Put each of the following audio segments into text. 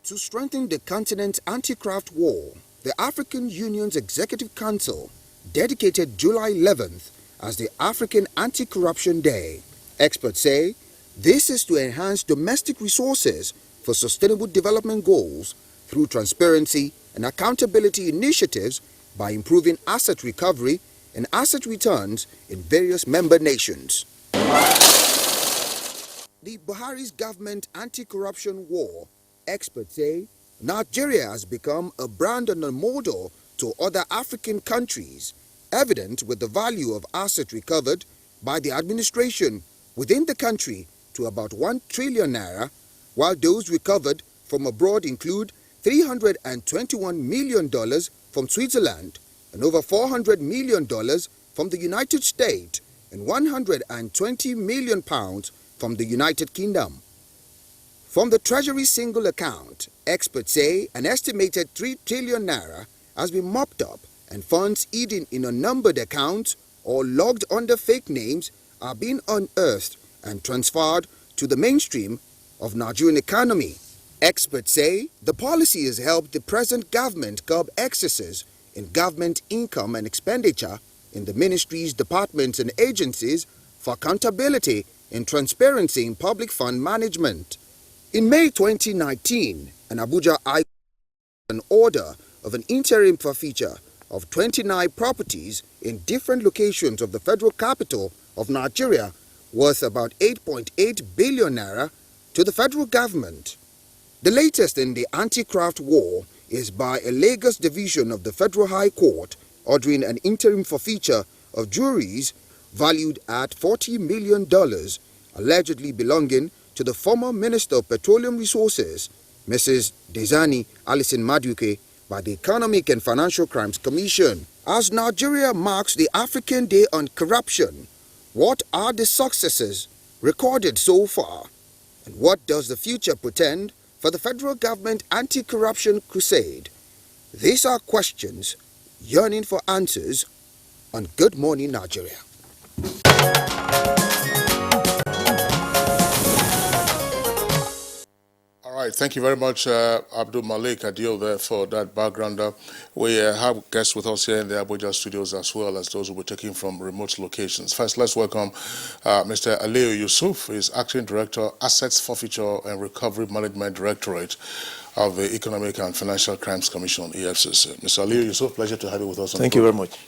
To strengthen the continent's anti-graft war, the African Union's Executive Council dedicated July 11th as the African Anti-Corruption Day. Experts say this is to enhance domestic resources for sustainable development goals through transparency and accountability initiatives by improving asset recovery and asset returns in various member nations. The Buhari's government anti-corruption war, experts say, Nigeria has become a brand and a model to other African countries, evident with the value of assets recovered by the administration within the country to about 1 trillion naira, while those recovered from abroad include $321 million from Switzerland and over $400 million from the United States and £120 million from the United Kingdom. From the Treasury single account, experts say an estimated 3 trillion naira has been mopped up and funds hidden in unnumbered accounts or logged under fake names are being unearthed and transferred to the mainstream of Nigerian economy. Experts say the policy has helped the present government curb excesses in government income and expenditure in the ministries, departments and agencies for accountability and transparency in public fund management. In May 2019, an Abuja High Court an order of an interim forfeiture of 29 properties in different locations of the federal capital of Nigeria worth about 8.8 billion naira to the federal government. The latest in the anti-graft war is by a Lagos division of the Federal High Court ordering an interim forfeiture of jewelries valued at $40 million, allegedly belonging to the former Minister of Petroleum Resources, Mrs. Dezani Alison Madueke, by the Economic and Financial Crimes Commission. As Nigeria marks the African Day on Corruption, what are the successes recorded so far? And what does the future portend for the federal government anti-corruption crusade? These are questions yearning for answers on Good Morning Nigeria. All right, thank you very much, Abdul Malik Adil, there for that background. We have guests with us here in the Abuja studios as well as those who will be taking from remote locations. First, let's welcome Mr. Aliyu Yusuf, who is Acting Director, Assets Forfeiture and Recovery Management Directorate of the Economic and Financial Crimes Commission, EFCC. Mr. Aliyu Yusuf, pleasure to have you with us. Thank you very much.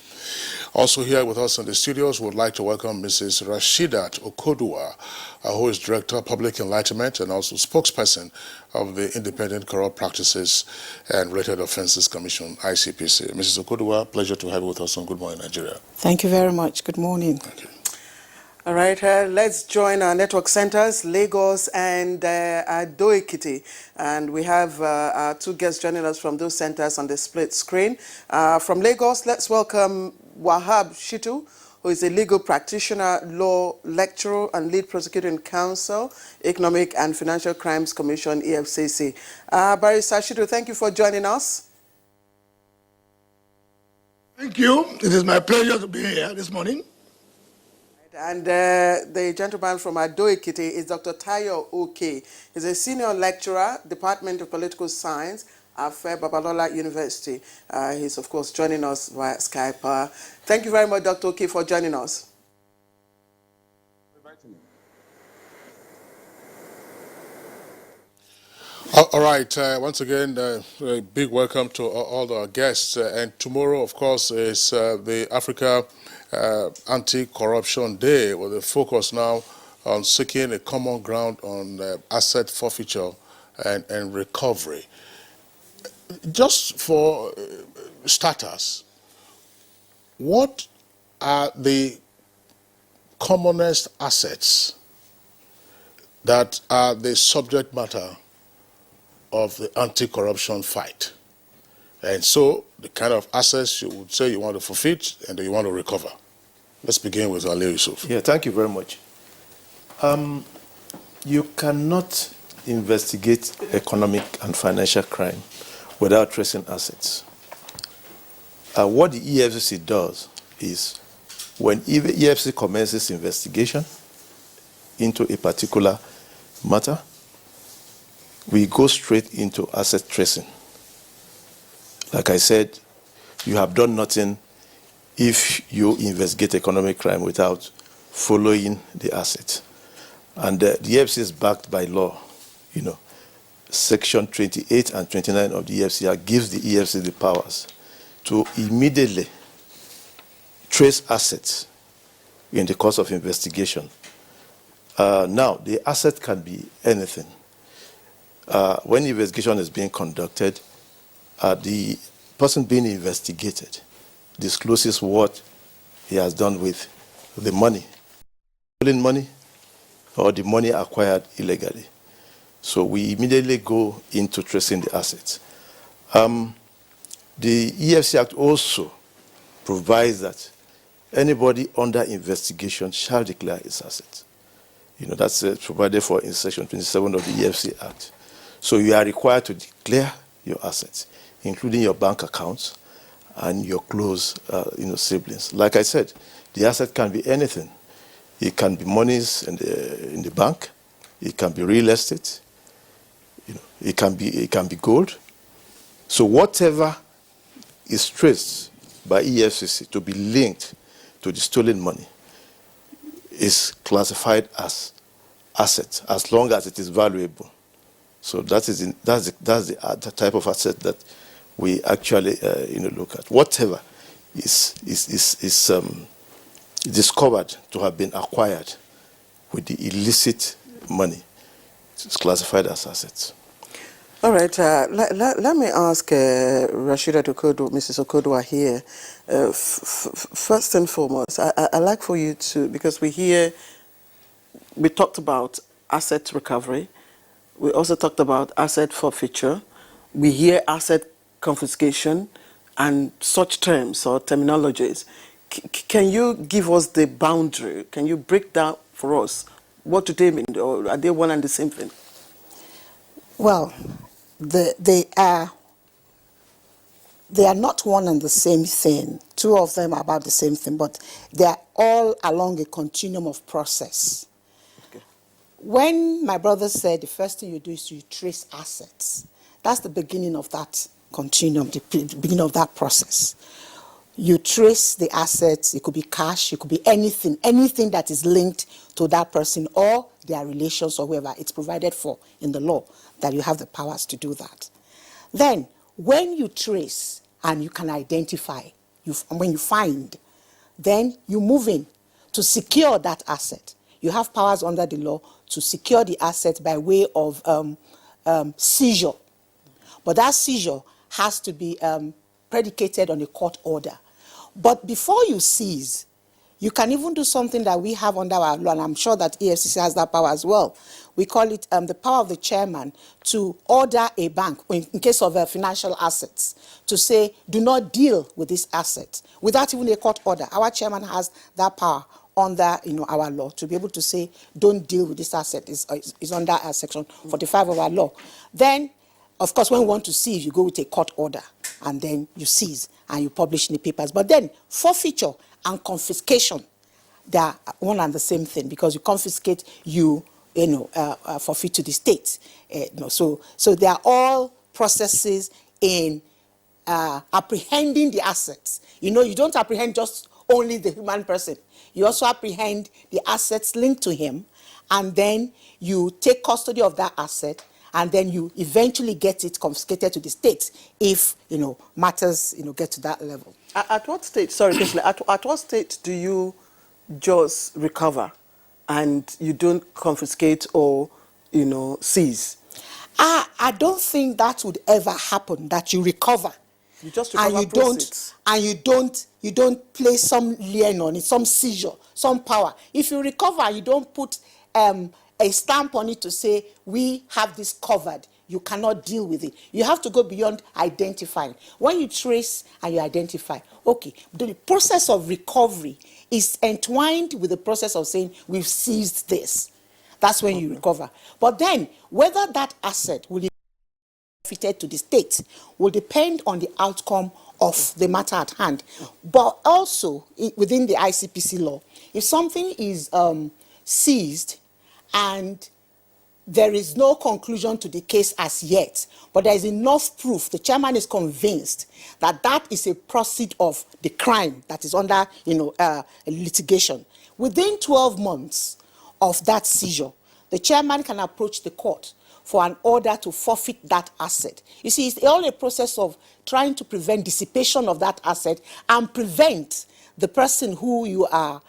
Also here with us in the studios, we would like to welcome Mrs. Rashidat Okodua, who is Director, Public Enlightenment and also spokesperson of the Independent Corrupt Practices and Related Offences Commission, ICPC. Mrs. Okodua, pleasure to have you with us on Good Morning Nigeria. Thank you very much. Good morning. Thank you. All right, let's join our network centers, Lagos and Ado-Ekiti. And we have our two guests joining us from those centers on the split screen. From Lagos, let's welcome Wahab Shitu, who is a legal practitioner, law lecturer, and lead prosecuting counsel, Economic and Financial Crimes Commission, EFCC. Barrister Shitu, thank you for joining us. Thank you. It is my pleasure to be here this morning. And the gentleman from Ado-Ekiti is Dr. Tayo Oke. He's a senior lecturer, Department of Political Science, at Babalola University. He's, of course, joining us via Skype. Thank you very much, Dr. Oke, for joining us. All right, once again, a big welcome to all our guests. And tomorrow, of course, is the Africa Anti-Corruption Day, with the focus now on seeking a common ground on asset forfeiture and recovery. Just for starters, what are the commonest assets that are the subject matter of the anti-corruption fight? And so the kind of assets you would say you want to forfeit and you want to recover. Let's begin with Ali Yusuf. Yeah, thank you very much. You cannot investigate economic and financial crime without tracing assets. What the EFCC does is, when EFCC commences investigation into a particular matter, we go straight into asset tracing. Like I said, you have done nothing if you investigate economic crime without following the asset. And the EFCC is backed by law. Section 28 and 29 of the EFCC Act gives the EFCC the powers to immediately trace assets in the course of investigation. Now, the asset can be anything. When investigation is being conducted, the person being investigated discloses what he has done with the money, stolen money, or the money acquired illegally. So we immediately go into tracing the assets. The EFCC Act also provides that anybody under investigation shall declare its assets. That's provided for in Section 27 of the EFCC Act. So you are required to declare your assets, including your bank accounts and your close, siblings. Like I said, the asset can be anything. It can be monies in the bank. It can be real estate. It can be gold. So whatever is traced by EFCC to be linked to the stolen money is classified as asset as long as it is valuable. So that's the type of asset that we actually look at. Whatever is discovered to have been acquired with the illicit money, it's classified as assets. All right. Let me ask Rashida Okodo, Mrs. Okodo here. First and foremost, I like for you to, because we talked about asset recovery. We also talked about asset forfeiture. We hear asset confiscation and such terms or terminologies. Can you give us the boundary? Can you break down for us what do they mean, or are they one and the same thing? Well, they are not one and the same thing. Two of them are about the same thing, but they are all along a continuum of process. Okay. When my brother said the first thing you do is you trace assets, that's the beginning of that continuum, the beginning of that process. You trace the assets. It could be cash, it could be anything that is linked to that person or their relations or whoever. It's provided for in the law that you have the powers to do that. Then, when you trace and you can identify, when you find, then you move in to secure that asset. You have powers under the law to secure the asset by way of seizure. But that seizure has to be predicated on a court order. But before you seize, you can even do something that we have under our law, and I'm sure that EFCC has that power as well. We call it the power of the chairman to order a bank, in case of financial assets, to say, do not deal with this asset without even a court order. Our chairman has that power under our law to be able to say, don't deal with this asset. Is under Section 45 of our law. Then, of course, when we want to seize, you go with a court order, and then you seize and you publish in the papers. But then forfeiture and confiscation, they are one and the same thing, because you confiscate, forfeit to the state. So they are all processes in apprehending the assets. You don't apprehend just only the human person. You also apprehend the assets linked to him, and then you take custody of that asset, and then you eventually get it confiscated to the state if matters get to that level. At what stage? Sorry, at what stage do you just recover, and you don't confiscate or seize? I don't think that would ever happen. That you recover, you just recover proceeds, and you don't place some lien on it, some seizure, some power. If you recover, you don't put a stamp on it to say, we have this covered. You cannot deal with it. You have to go beyond identifying. When you trace and you identify, okay, the process of recovery is entwined with the process of saying, we've seized this. That's when you recover. But then, whether that asset will be forfeited to the state will depend on the outcome of the matter at hand. But also, within the ICPC law, if something is seized and There is no conclusion to the case as yet, but there is enough proof. The chairman is convinced that that is a proceed of the crime that is under, litigation. Within 12 months of that seizure, the chairman can approach the court for an order to forfeit that asset. You see, it's all a process of trying to prevent dissipation of that asset and prevent the person who you are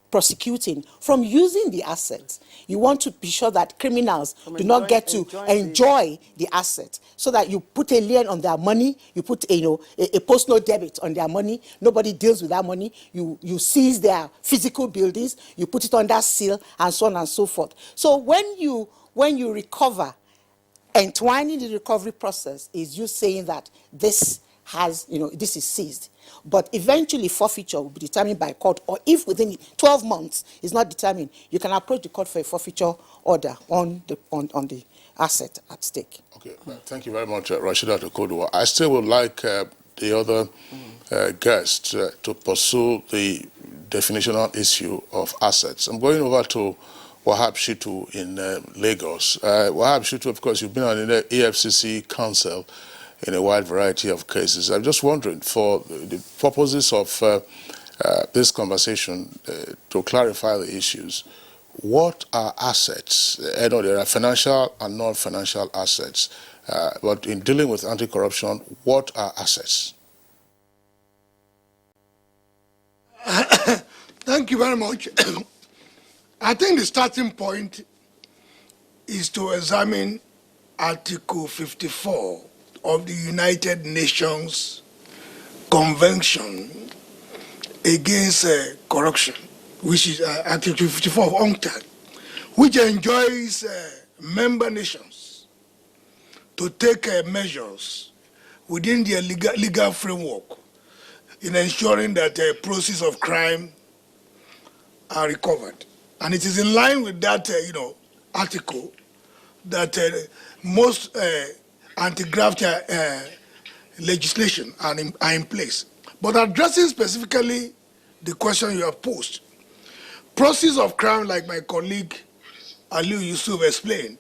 prosecuting from using the assets. You want to be sure that criminals do not get to enjoy the asset, so that you put a lien on their money, you put a post-no debit on their money, nobody deals with that money, you seize their physical buildings, you put it under seal, and so on and so forth. So when you recover, entwining the recovery process is you saying that this is seized. But eventually forfeiture will be determined by court, or if within 12 months is not determined, you can approach the court for a forfeiture order on the asset at stake. Okay, thank you very much, Rashida Tokodo. I still would like the other guests to pursue the definitional issue of assets. I'm going over to Wahab Shitu in Lagos. Wahab Shitu, of course, you've been on the EFCC Council in a wide variety of cases. I'm just wondering, for the purposes of this conversation, to clarify the issues, what are assets? I know there are financial and non-financial assets, but in dealing with anti-corruption, what are assets? Thank you very much. I think the starting point is to examine Article 54 of the United Nations Convention Against Corruption, which is Article 54 of UNCTAD, which enjoins member nations to take measures within their legal framework in ensuring that proceeds of crime are recovered. And it is in line with that, article that most anti-graft legislation are in place. But addressing specifically the question you have posed, proceeds of crime, like my colleague Aliu Yusuf explained,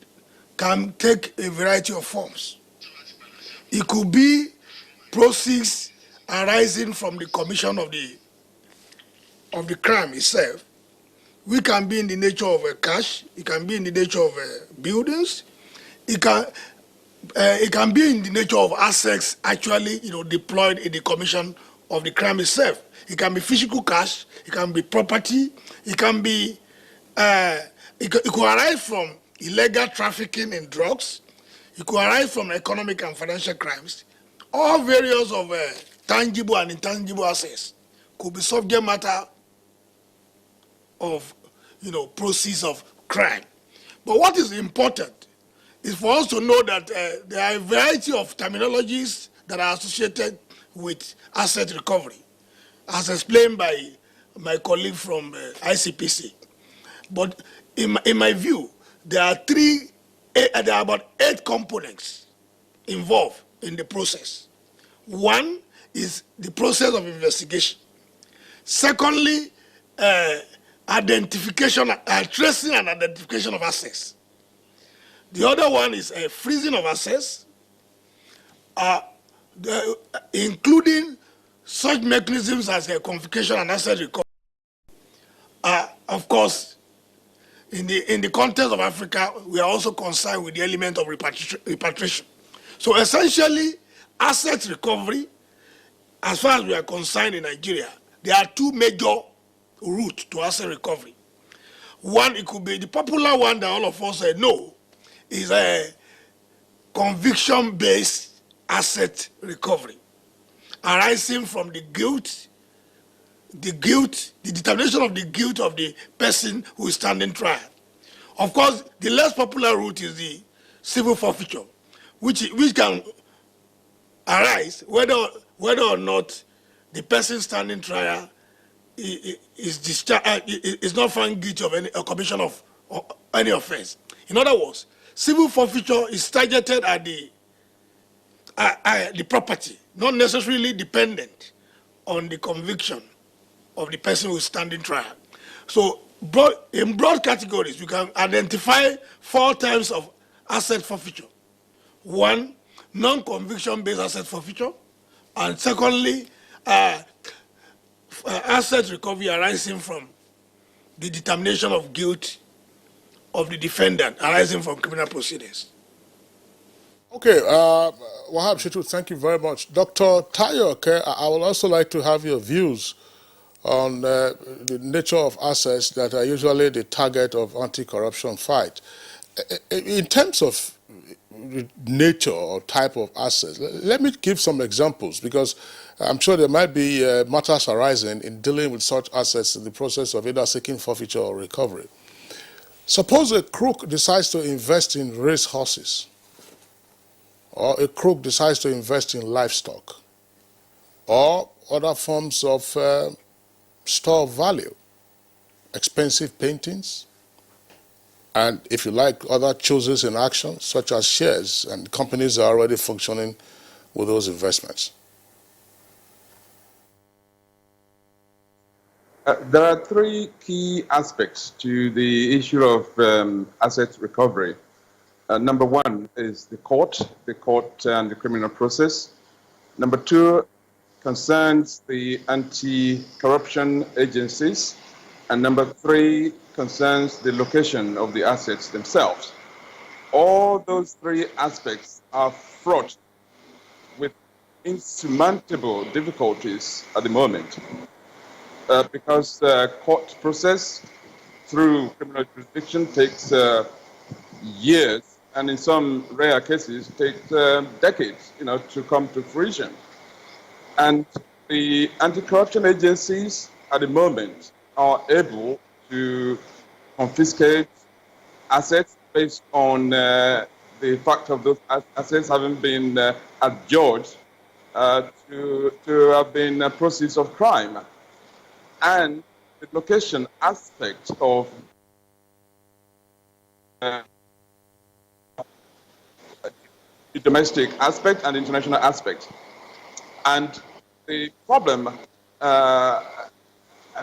can take a variety of forms. It could be proceeds arising from the commission of the crime itself. We can be in the nature of cash. It can be in the nature of buildings. It can be in the nature of assets actually, deployed in the commission of the crime itself. It can be physical cash. It can be property. It can be. It could arise from illegal trafficking in drugs. It could arise from economic and financial crimes. All various of tangible and intangible assets could be subject matter of, proceeds of crime. But what is important is for us to know that there are a variety of terminologies that are associated with asset recovery, as explained by my colleague from ICPC. But in my view, there are about 8 components involved in the process. One is the process of investigation. Secondly, identification, tracing and identification of assets. The other one is a freezing of assets, including such mechanisms as a confiscation and asset recovery. Of course, in the context of Africa, we are also concerned with the element of repatriation. So essentially, asset recovery, as far as we are concerned in Nigeria, there are 2 major routes to asset recovery. One, it could be the popular one that all of us know, is a conviction-based asset recovery, arising from the determination of the guilt of the person who is standing trial. Of course, the less popular route is the civil forfeiture, which can arise whether or not the person standing trial is not found guilty of any commission of any offense. In other words, civil forfeiture is targeted at the property, not necessarily dependent on the conviction of the person who is standing trial. So in broad categories, you can identify 4 types of asset forfeiture. One, non-conviction based asset forfeiture, and secondly, asset recovery arising from the determination of guilt of the defendant arising from criminal proceedings. Okay, Wahab Shitu, thank you very much. Dr. Tayo, okay, I would also like to have your views on the nature of assets that are usually the target of anti-corruption fight. In terms of nature or type of assets, let me give some examples, because I'm sure there might be matters arising in dealing with such assets in the process of either seeking forfeiture or recovery. Suppose a crook decides to invest in race horses, or a crook decides to invest in livestock, or other forms of store of value, expensive paintings, and if you like, other choices in action, such as shares, and companies are already functioning with those investments. There are three key aspects to the issue of asset recovery. Number one is the court and the criminal process. Number two concerns the anti-corruption agencies. And number three concerns the location of the assets themselves. All those three aspects are fraught with insurmountable difficulties at the moment. Because court process through criminal jurisdiction takes years, and in some rare cases takes decades, to come to fruition. And the anti-corruption agencies at the moment are able to confiscate assets based on the fact of those assets having been adjudged to have been a process of crime. And the location aspect of the domestic aspect and the international aspect. And the problem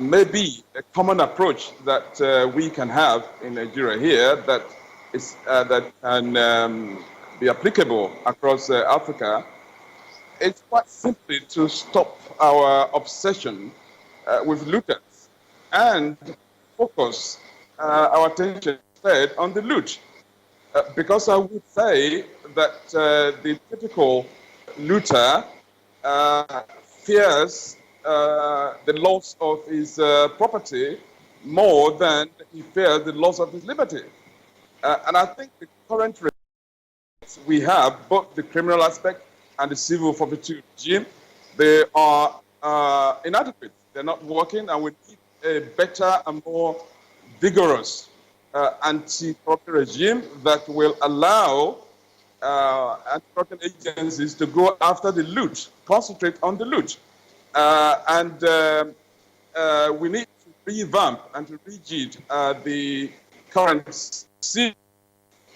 may be a common approach that we can have in Nigeria here that can be applicable across Africa. It's quite simply to stop our obsession with looters and focus our attention instead on the loot. Because I would say that the typical looter fears the loss of his property more than he fears the loss of his liberty. And I think the current we have, both the criminal aspect and the civil forfeiture regime, they are inadequate. They're not working, and we need a better and more vigorous anti-corruption regime that will allow anti-corruption agencies to go after the loot, concentrate on the loot. And we need to revamp and to rejig the current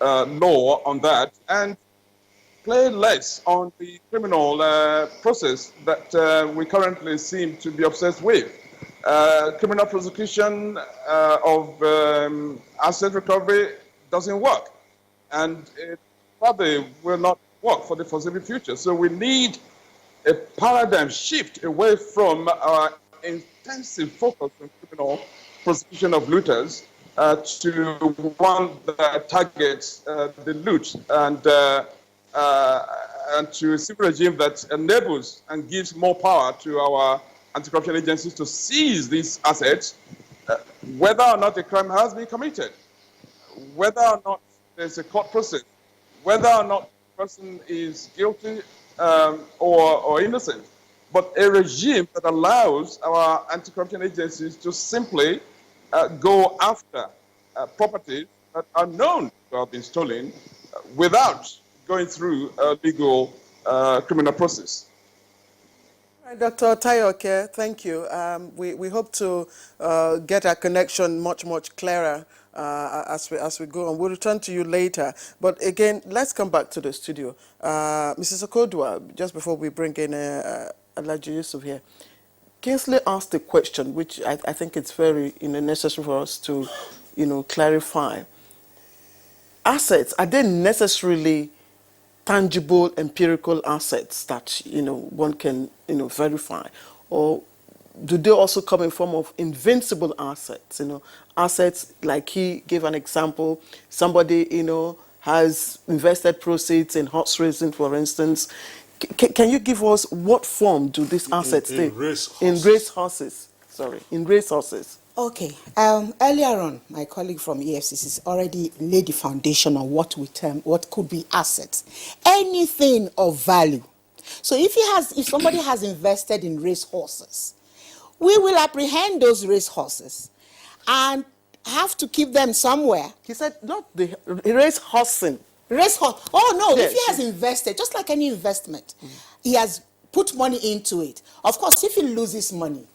law on that, and play less on the criminal process that we currently seem to be obsessed with. Criminal prosecution of asset recovery doesn't work, and it probably will not work for the foreseeable future. So we need a paradigm shift away from our intensive focus on criminal prosecution of looters to one that targets the loot, and to a civil regime that enables and gives more power to our anti-corruption agencies to seize these assets, whether or not a crime has been committed, whether or not there's a court process, whether or not the person is guilty or innocent, but a regime that allows our anti-corruption agencies to simply go after properties that are known to have been stolen without going through a legal criminal process. Dr. Tayoke, thank you. We hope to get our connection much clearer as we go on. We'll return to you later. But again, let's come back to the studio. Mrs. Okodua, just before we bring in Alhaji Yusuf here, Kingsley asked a question which I think it's very necessary for us to clarify. assets, are they necessarily tangible empirical assets that one can verify, or do they also come in form of invincible assets? Assets like he gave an example. Somebody has invested proceeds in horse racing, for instance. Can you give us what form do these assets take? In race horses. Sorry, in race horses. Okay. Earlier on, my colleague from EFCC has already laid the foundation on what we term what could be assets. Anything of value. So if somebody has invested in race horses, we will apprehend those race horses and have to keep them somewhere. He said not the race horsing. Race horse. Oh no! Yes. If he has invested, just like any investment, he has put money into it. Of course, if he loses money,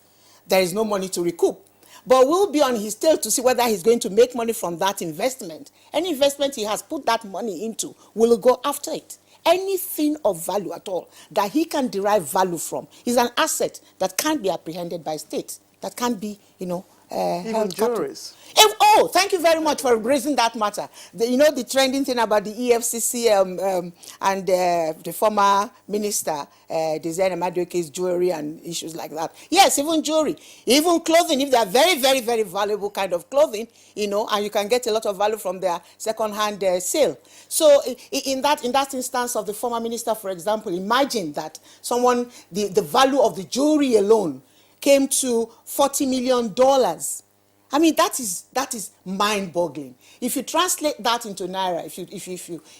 there is no money to recoup. But we'll be on his tail to see whether he's going to make money from that investment. Any investment he has put that money into, we'll go after it. Anything of value at all that he can derive value from is an asset that can't be apprehended by state, that can't be, Even juries. Oh, thank you very much for raising that matter. The trending thing about the EFCC and the former minister, Design Amadoke's jewelry and issues like that. Yes, even jewelry, even clothing, if they are very, very, very valuable kind of clothing, and you can get a lot of value from their second-hand sale. So in that instance of the former minister, for example, imagine that the value of the jewelry alone came to $40 million. I mean, that is mind-boggling. If you translate that into naira,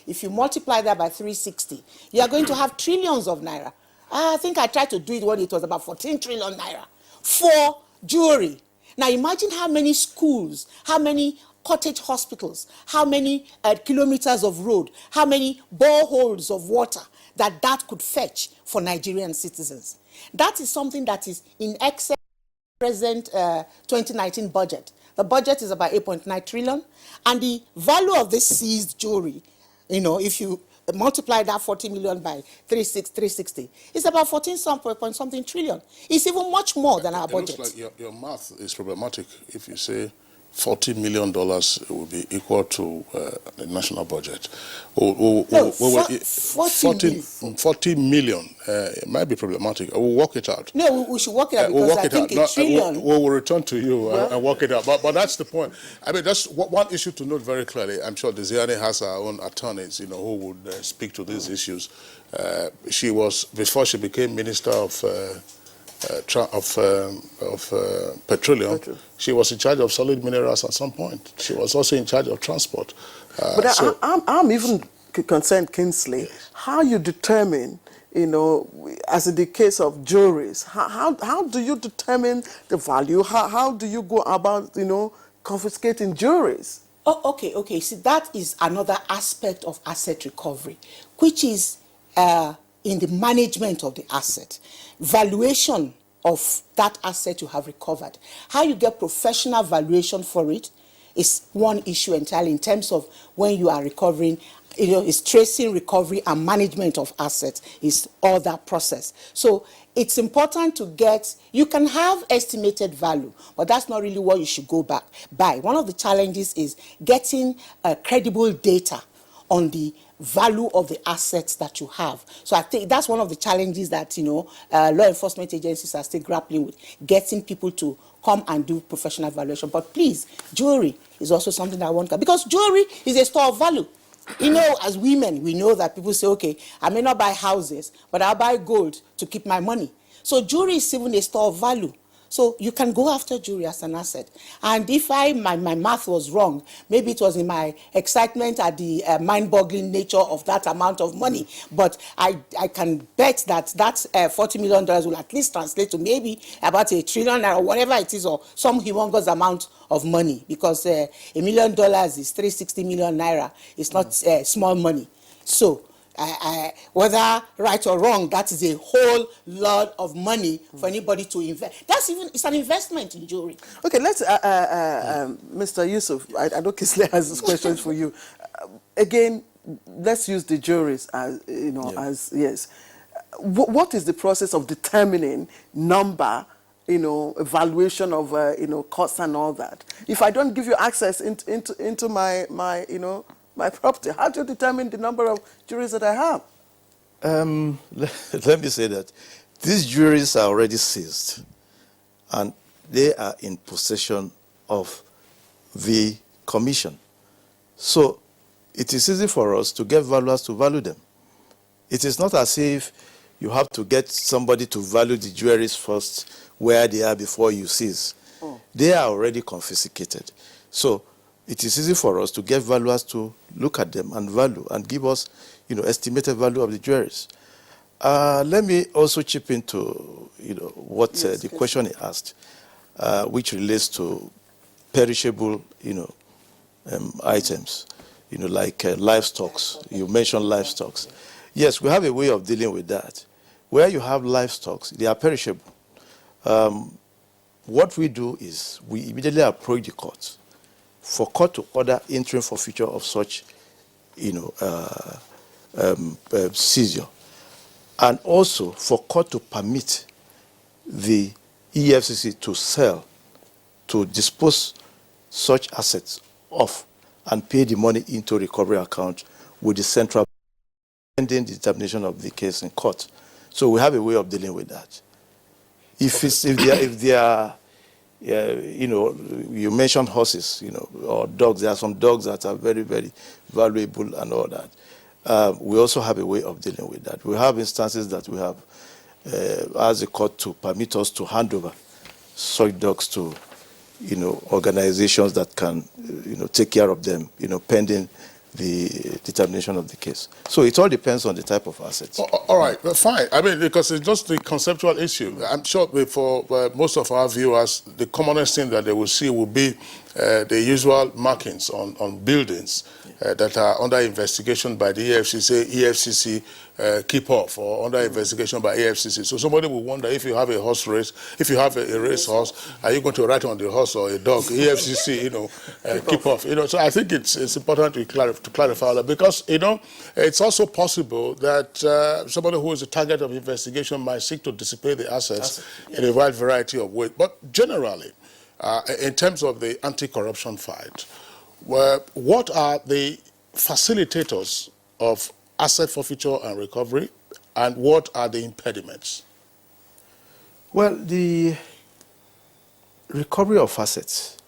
if you multiply that by 360, you are going to have trillions of naira. I think I tried to do it when it was about 14 trillion naira for jewelry. Now imagine how many schools, how many cottage hospitals, how many kilometers of road, how many boreholes of water that could fetch for Nigerian citizens. That is something that is in excess present 2019 budget. The budget is about 8.9 trillion, and the value of this seized jewelry, if you multiply that 40 million by 360, it's about 14 something trillion. It's even much more than our budget. It looks like your math is problematic. If you say $40 million will be equal to the national budget. 40 million. It might be problematic. We'll work it out. No, we should work it out because I think a trillion. We'll return to you and work it out. But that's the point. I mean, that's one issue to note very clearly. I'm sure Desiane has her own attorneys, who would speak to these issues. She was, before she became Minister of petroleum, she was in charge of solid minerals at some point. She was also in charge of transport. But I'm even concerned, Kingsley, how you determine, as in the case of jewelries, how do you determine the value? How do you go about, confiscating jewelries? Oh, okay. See, that is another aspect of asset recovery, which is in the management of the asset. Valuation of that asset you have recovered. How you get professional valuation for it is one issue entirely in terms of when you are recovering. It's tracing, recovery, and management of assets is all that process. So it's important to you can have estimated value, but that's not really what you should go back by. One of the challenges is getting credible data on the value of the assets that you have. So I think that's one of the challenges that law enforcement agencies are still grappling with, getting people to come and do professional valuation. But please, jewelry is also something that one can, because jewelry is a store of value. As women, we know that people say, okay, I may not buy houses, but I'll buy gold to keep my money. So jewelry is even a store of value. So you can go after jewelry as an asset. And if my math was wrong, maybe it was in my excitement at the mind-boggling nature of that amount of money. But I can bet that $40 million will at least translate to maybe about $1 trillion or whatever it is, or some humongous amount of money, because $1 million is 360 million naira. It's not small money. So whether right or wrong, that is a whole lot of money for anybody to invest. It's an investment in jewelry. Okay, let's, Mr. Yusuf, I know Kingsley has this question for you. Again, let's use the jewelries as, yes. What is the process of determining number, evaluation of, costs and all that? If I don't give you access into my my property. How do you determine the number of jewelries that I have? Let me say that these jewelries are already seized, and they are in possession of the commission. So it is easy for us to get valuers to value them. It is not as if you have to get somebody to value the jewelries first where they are before you seize. They are already confiscated. So it is easy for us to get valuers to look at them and value and give us, estimated value of the jewelries. Let me also chip into, what the question he asked, which relates to perishable, items, like livestock. You mentioned livestock. Yes, we have a way of dealing with that. Where you have livestock, they are perishable. What we do is we immediately approach the court for court to order interim forfeiture of such, seizure, and also for court to permit the EFCC to sell, to dispose such assets off and pay the money into recovery account with the central pending determination of the case in court. So we have a way of dealing with that. If they are you mentioned horses, or dogs. There are some dogs that are very, very valuable and all that. We also have a way of dealing with that. We have instances that we have asked the court to permit us to hand over such dogs to, organizations that can, take care of them, pending the determination of the case. So it all depends on the type of assets. All right, well, fine. I mean, because it's just the conceptual issue. I'm sure for most of our viewers, the commonest thing that they will see will be the usual markings on buildings that are under investigation by the EFCC keep off, or under investigation by EFCC. So somebody will wonder, if you have a horse race, if you have a race horse, are you going to ride on the horse or a dog? EFCC, keep off. So I think it's important to clarify that, because it's also possible that somebody who is a target of investigation might seek to dissipate the assets in a wide variety of ways. But generally, in terms of the anti-corruption fight, what are the facilitators of asset forfeiture and recovery, and what are the impediments? Well, the recovery of assets,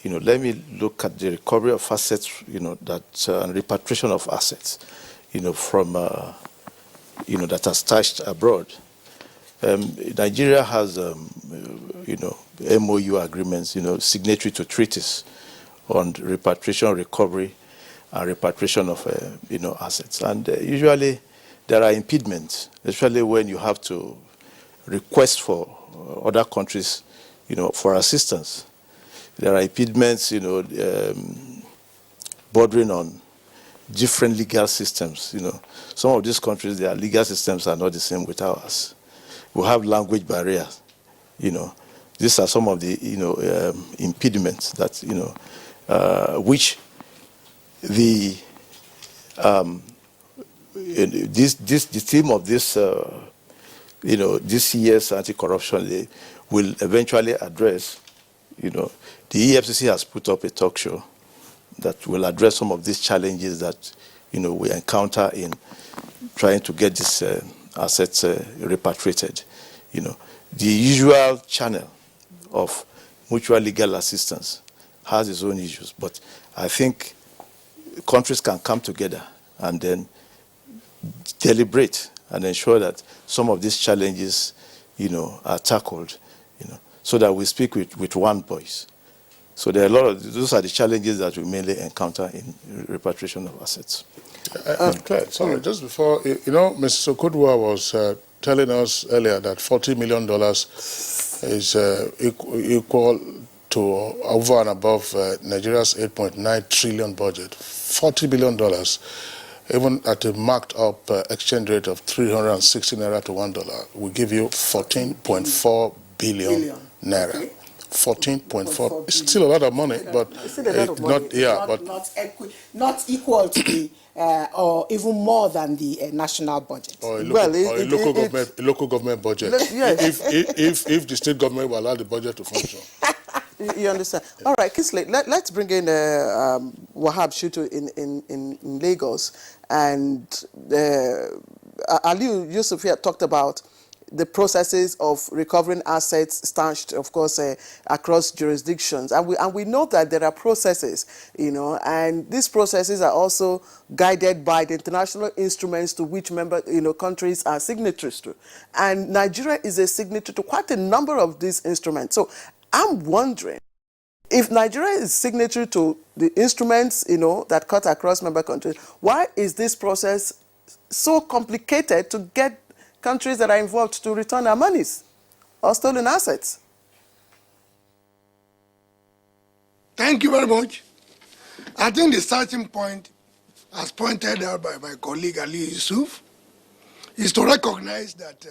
let me look at the recovery of assets, and repatriation of assets, from, that are stashed abroad. Nigeria has, MOU agreements, signatory to treaties on repatriation, recovery, and repatriation of, assets. And usually there are impediments, especially when you have to request for other countries, for assistance. There are impediments, bordering on different legal systems. Some of these countries, their legal systems are not the same with ours. We have language barriers. These are some of the impediments that which the the theme of this this year's anti-corruption day will eventually address. The EFCC has put up a talk show that will address some of these challenges that we encounter in trying to get these assets repatriated. The usual channel of mutual legal assistance has its own issues, but I think countries can come together and then deliberate and ensure that some of these challenges, are tackled, so that we speak with one voice. So there are a lot of, those are the challenges that we mainly encounter in repatriation of assets. Claire, sorry, just before, Mr. Sokudwa was telling us earlier that $40 million is equal to over and above Nigeria's 8.9 trillion budget. $40 billion, even at a marked up exchange rate of 360 naira to $1, will give you 14.4 billion naira. 14.4. It's still a lot of money, but it's still a lot of money. Not equal to the or even more than the national budget. Or a local government budget. Yes. If the state government will allow the budget to function. You understand? All right, Kisley, let's bring in Wahab Shutu in Lagos. And Aliu Yusuf here talked about the processes of recovering assets stanched, of course, across jurisdictions. And we know that there are processes, and these processes are also guided by the international instruments to which countries are signatories to. And Nigeria is a signatory to quite a number of these instruments. So I'm wondering, if Nigeria is signatory to the instruments, that cut across member countries, why is this process so complicated to get countries that are involved to return our monies or stolen assets? Thank you very much. I think the starting point, as pointed out by my colleague Ali Yusuf, is to recognize that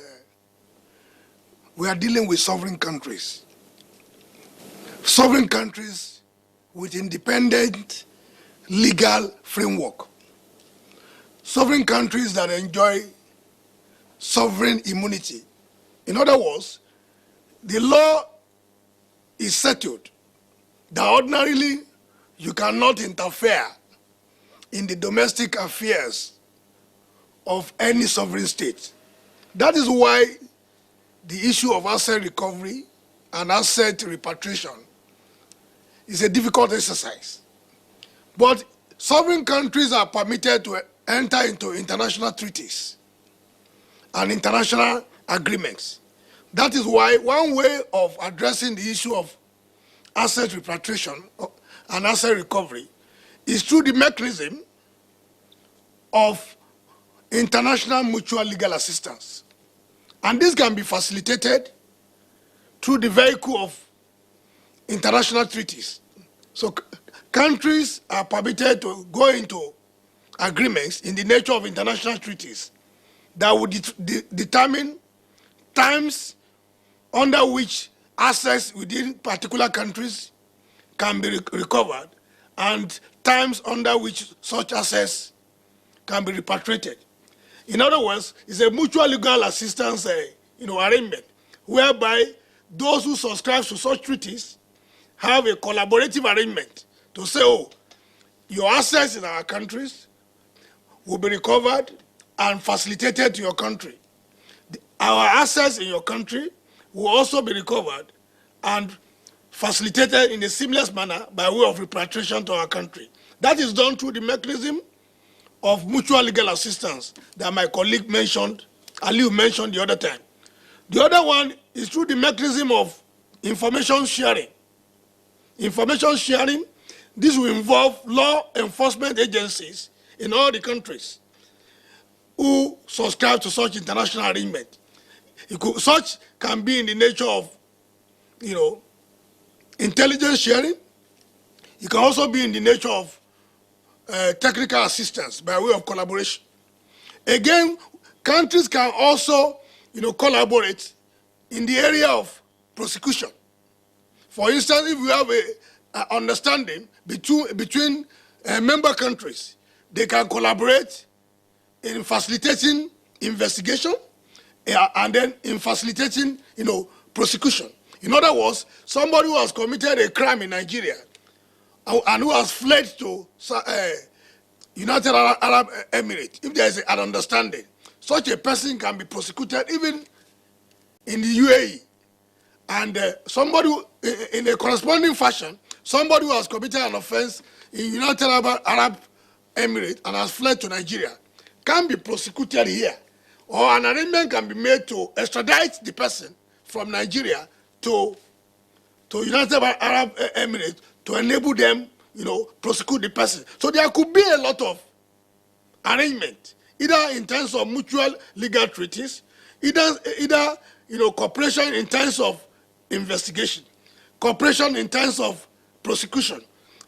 we are dealing with sovereign countries. Sovereign countries with independent legal framework. Sovereign countries that enjoy sovereign immunity. In other words, the law is settled that ordinarily you cannot interfere in the domestic affairs of any sovereign state. That is why the issue of asset recovery and asset repatriation is a difficult exercise. But sovereign countries are permitted to enter into international treaties and international agreements. That is why one way of addressing the issue of asset repatriation and asset recovery is through the mechanism of international mutual legal assistance. And this can be facilitated through the vehicle of international treaties. So countries are permitted to go into agreements in the nature of international treaties that would determine times under which assets within particular countries can be recovered and times under which such assets can be repatriated. In other words, it's a mutual legal assistance arrangement whereby those who subscribe to such treaties have a collaborative arrangement to say, oh, your assets in our countries will be recovered and facilitated to your country. Our assets in your country will also be recovered and facilitated in a seamless manner by way of repatriation to our country. That is done through the mechanism of mutual legal assistance that my colleague mentioned, Aliu mentioned the other time. The other one is through the mechanism of information sharing. Information sharing, this will involve law enforcement agencies in all the countries who subscribe to such international arrangement. Such can be in the nature of, intelligence sharing. It can also be in the nature of technical assistance by way of collaboration. Again, countries can also, collaborate in the area of prosecution. For instance, if we have an understanding between member countries, they can collaborate in facilitating investigation and then in facilitating, prosecution. In other words, somebody who has committed a crime in Nigeria and who has fled to United Arab Emirates, if there is an understanding, such a person can be prosecuted even in the UAE. And somebody who, in a corresponding fashion, somebody who has committed an offense in United Arab Emirates and has fled to Nigeria can be prosecuted here. Or an arrangement can be made to extradite the person from Nigeria to United Arab Emirates to enable them, prosecute the person. So there could be a lot of arrangement, either in terms of mutual legal treaties, either cooperation in terms of investigation, cooperation in terms of prosecution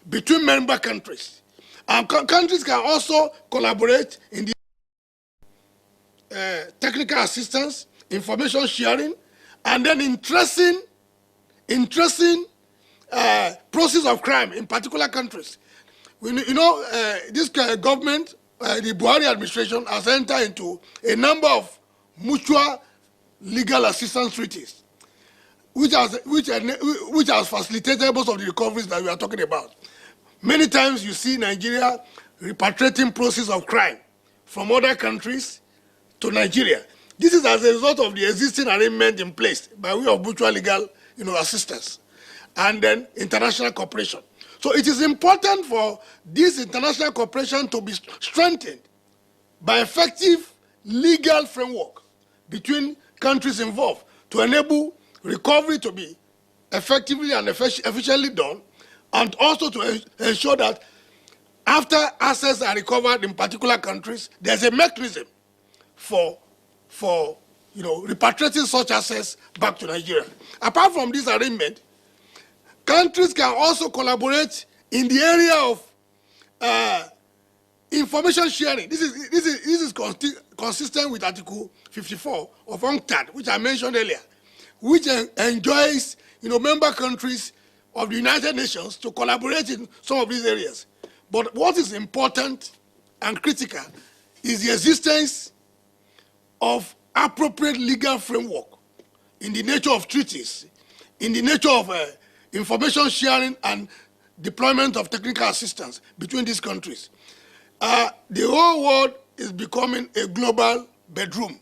between member countries. And countries can also collaborate in the technical assistance, information sharing, and then interesting process of crime in particular countries. This government, the Buhari administration, has entered into a number of mutual legal assistance treaties. which has facilitated most of the recoveries that we are talking about. Many times you see Nigeria repatriating proceeds of crime from other countries to Nigeria. This is as a result of the existing arrangement in place by way of mutual legal assistance and then international cooperation. So it is important for this international cooperation to be strengthened by effective legal framework between countries involved to enable recovery to be effectively and efficiently done, and also to ensure that after assets are recovered in particular countries, there's a mechanism for repatriating such assets back to Nigeria. Apart from this arrangement, countries can also collaborate in the area of information sharing. This is consistent with Article 54 of UNCTAD, which I mentioned earlier, which enjoins member countries of the United Nations to collaborate in some of these areas. But what is important and critical is the existence of appropriate legal framework in the nature of treaties, in the nature of information sharing and deployment of technical assistance between these countries. The whole world is becoming a global bedroom.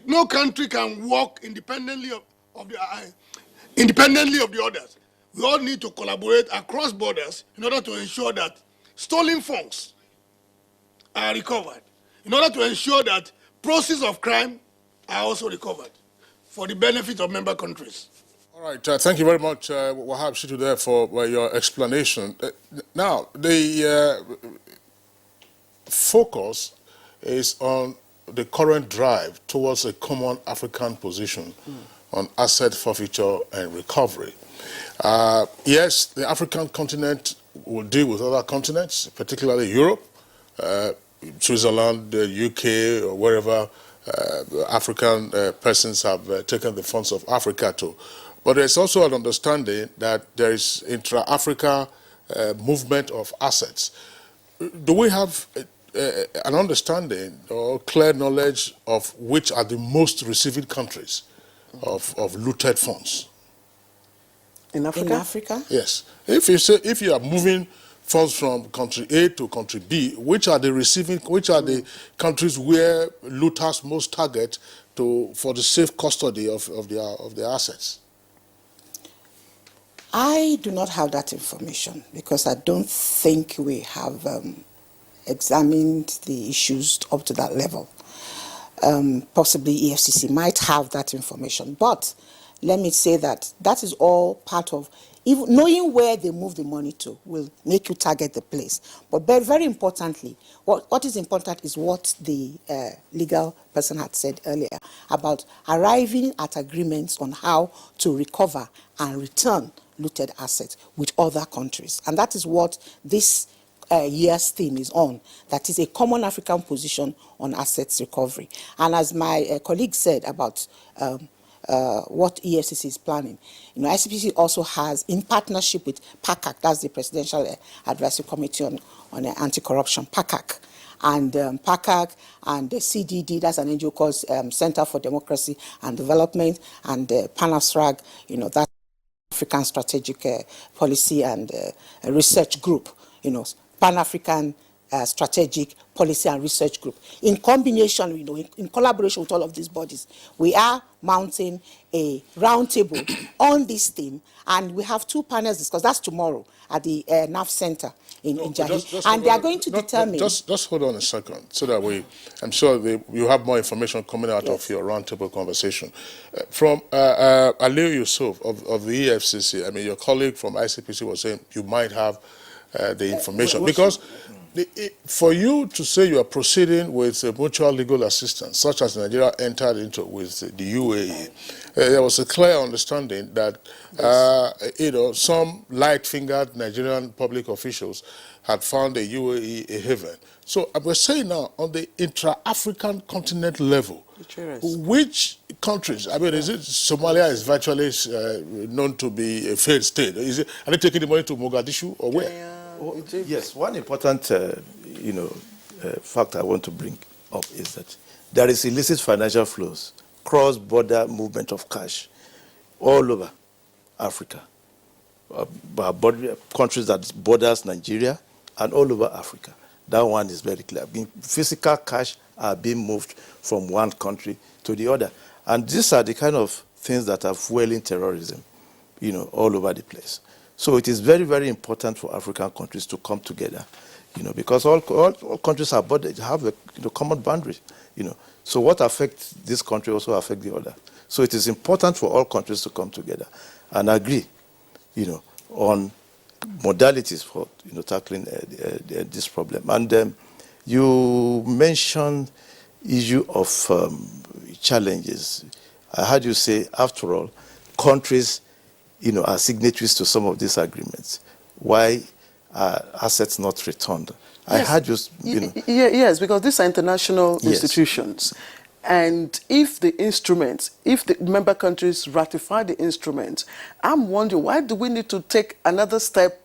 No country can work independently of the others. We all need to collaborate across borders in order to ensure that stolen funds are recovered, in order to ensure that proceeds of crime are also recovered for the benefit of member countries. All right, thank you very much, Wahab Shitu, there for your explanation. Now, the focus is on the current drive towards a common African position on asset forfeiture and recovery. Yes, the African continent will deal with other continents, particularly Europe, Switzerland, the UK, or wherever African persons have taken the funds of Africa to. But there's also an understanding that there is intra-Africa movement of assets. Do we have an understanding or clear knowledge of which are the most receiving countries of looted funds? In Africa? In Africa? Yes. If you are moving funds from country A to country B, which are the countries where looters most target for the safe custody of their assets? I do not have that information because I don't think we have examined the issues up to that level. Possibly EFCC might have that information, but let me say that is all part of, even knowing where they move the money to will make you target the place. But very importantly, what is important is what the legal person had said earlier about arriving at agreements on how to recover and return looted assets with other countries. And that is what this year's theme is on. That is a common African position on assets recovery. And as my colleague said about what EFCC is planning, ICPC also has, in partnership with PACAC, that's the Presidential Advisory Committee on Anti-Corruption, PACAC, and PACAC and the CDD, that's an NGO called Center for Democracy and Development, and PANASRAG, that's African Strategic Policy and Research Group, Pan-African Strategic Policy and Research Group. In combination, in collaboration with all of these bodies, we are mounting a roundtable on this theme, and we have 2 panels discussed. That's tomorrow at the NAF Center in Jahi, and they are going to determine. Just hold on a second, so that I'm sure you have more information coming out of your roundtable conversation. From Aliu Yusuf of the EFCC, I mean, your colleague from ICPC was saying you might have the information, because for you to say you are proceeding with mutual legal assistance, such as Nigeria entered into with the UAE, there was a clear understanding that some light-fingered Nigerian public officials had found the UAE a haven. So we're saying now, on the intra-African continent level, which countries? I mean, is it Somalia is virtually known to be a failed state? Are they taking the money to Mogadishu or where? Yes, one important fact I want to bring up is that there is illicit financial flows, cross-border movement of cash, all over Africa, countries that borders Nigeria and all over Africa. That one is very clear. Physical cash are being moved from one country to the other. And these are the kind of things that are fueling terrorism, all over the place. So it is very, very important for African countries to come together, because all countries have a common boundaries, So what affects this country also affects the other. So it is important for all countries to come together and agree, on modalities for tackling this problem. And you mentioned issue of challenges. I heard you say, after all, countries, are signatories to some of these agreements. Why are assets not returned? Yes. I heard you, Yes, because these are international Yes. institutions. And if the member countries ratify the instrument, I'm wondering, why do we need to take another step,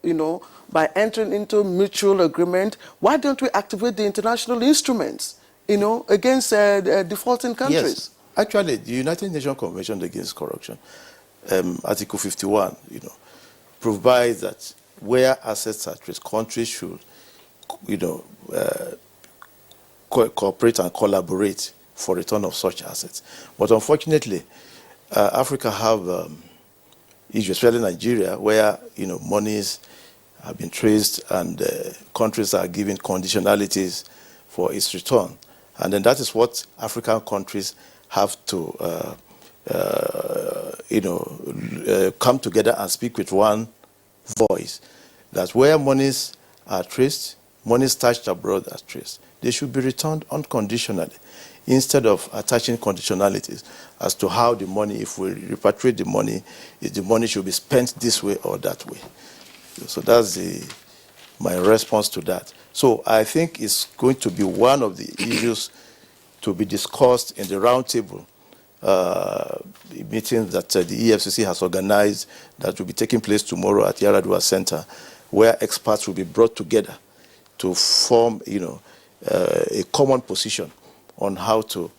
by entering into mutual agreement? Why don't we activate the international instruments, against defaulting countries? Yes. Actually, the United Nations Convention Against Corruption, Article 51, provides that where assets are traced, countries should, cooperate and collaborate for return of such assets. But unfortunately, Africa have issues, especially Nigeria, where monies have been traced and countries are given conditionalities for its return. And then that is what African countries have to come together and speak with one voice, that where monies are traced, monies stashed abroad are traced, they should be returned unconditionally, instead of attaching conditionalities as to how the money, if we repatriate the money, if the money should be spent this way or that way. So that's my response to that. So I think it's going to be one of the issues to be discussed in the roundtable meeting that the EFCC has organized, that will be taking place tomorrow at Yaradua Center, where experts will be brought together to form, a common position on how to,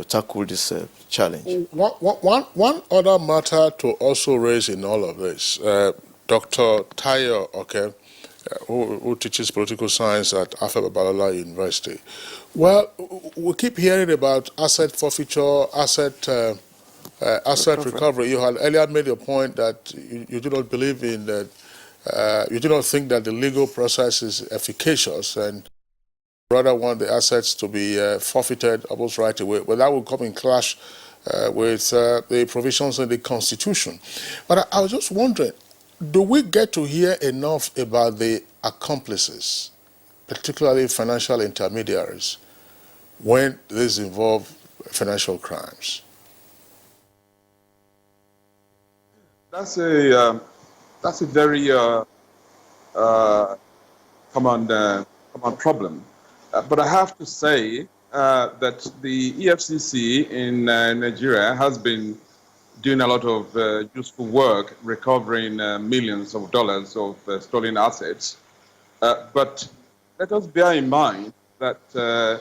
tackle this challenge. One other matter to also raise in all of this, Dr. Tayo, who teaches political science at Alfred Babalola University. Well, we keep hearing about asset forfeiture, asset recovery. You had earlier made a point that you do not believe in that, you do not think that the legal process is efficacious, and rather want the assets to be forfeited almost right away. But that will come in clash with the provisions in the Constitution. But I was just wondering, do we get to hear enough about the accomplices, particularly financial intermediaries, when these involve financial crimes? That's a very common problem. But I have to say that the EFCC in Nigeria has been doing a lot of useful work recovering millions of dollars of stolen assets. But let us bear in mind that the